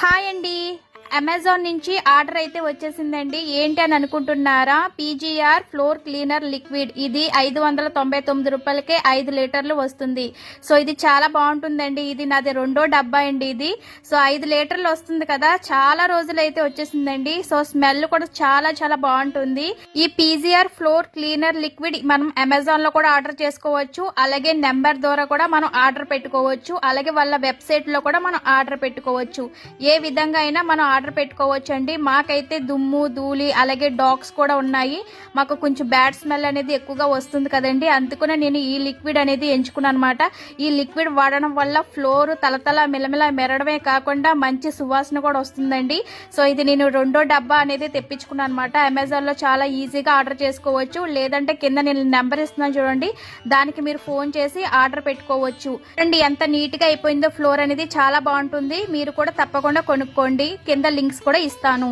Hi అండి, Amazon నుంచి order అయితే వచ్చేసిందండి. ఏంటి అని అనుకుంటున్నారా? PGR floor cleaner liquid. ఇది 599 రూపాయలకే 5 లీటర్లు వస్తుంది. సో ఇది చాలా బాగుంటుందండి. ఇది నాది రెండో డబ్బా అండి ఇది. సో 5 లీటర్లు వస్తుంది కదా, చాలా రోజులు అయితే వచ్చేసిందండి. సో స్మెల్ కూడా చాలా చాలా బాగుంటుంది. ఈ పీజీఆర్ ఫ్లోర్ క్లీనర్ లిక్విడ్ మనం అమెజాన్ లో కూడా ఆర్డర్ చేసుకోవచ్చు. అలాగే నెంబర్ ద్వారా కూడా మనం ఆర్డర్ పెట్టుకోవచ్చు. అలాగే వాళ్ళ వెబ్సైట్ లో కూడా మనం ఆర్డర్ పెట్టుకోవచ్చు. ఏ విధంగా అయినా మనం ఆర్డర్ పెట్టుకోవచ్చండి. మాకైతే దుమ్ము ధూళి అలాగే డాగ్స్ కూడా ఉన్నాయి. మాకు కొంచెం బ్యాడ్ స్మెల్ అనేది ఎక్కువగా వస్తుంది కదండి, అందుకనే నేను ఈ లిక్విడ్ అనేది ఎంచుకున్నాను అనమాట. ఈ లిక్విడ్ వాడడం వల్ల ఫ్లోర్ తలతల మిలమిల మెరడమే కాకుండా మంచి సువాసన కూడా వస్తుందండి. సో ఇది నేను రెండో డబ్బా అనేది తెప్పించుకున్నాను అనమాట. అమెజాన్ లో చాలా ఈజీగా ఆర్డర్ చేసుకోవచ్చు. లేదంటే కింద నేను నెంబర్ ఇస్తున్నాను చూడండి, దానికి మీరు ఫోన్ చేసి ఆర్డర్ పెట్టుకోవచ్చు. అండి ఎంత నీట్ గా అయిపోయిందో ఫ్లోర్ అనేది, చాలా బాగుంటుంది. మీరు కూడా తప్పకుండా కొనుక్కోండి. కింద లింక్స్ కూడా ఇస్తాను.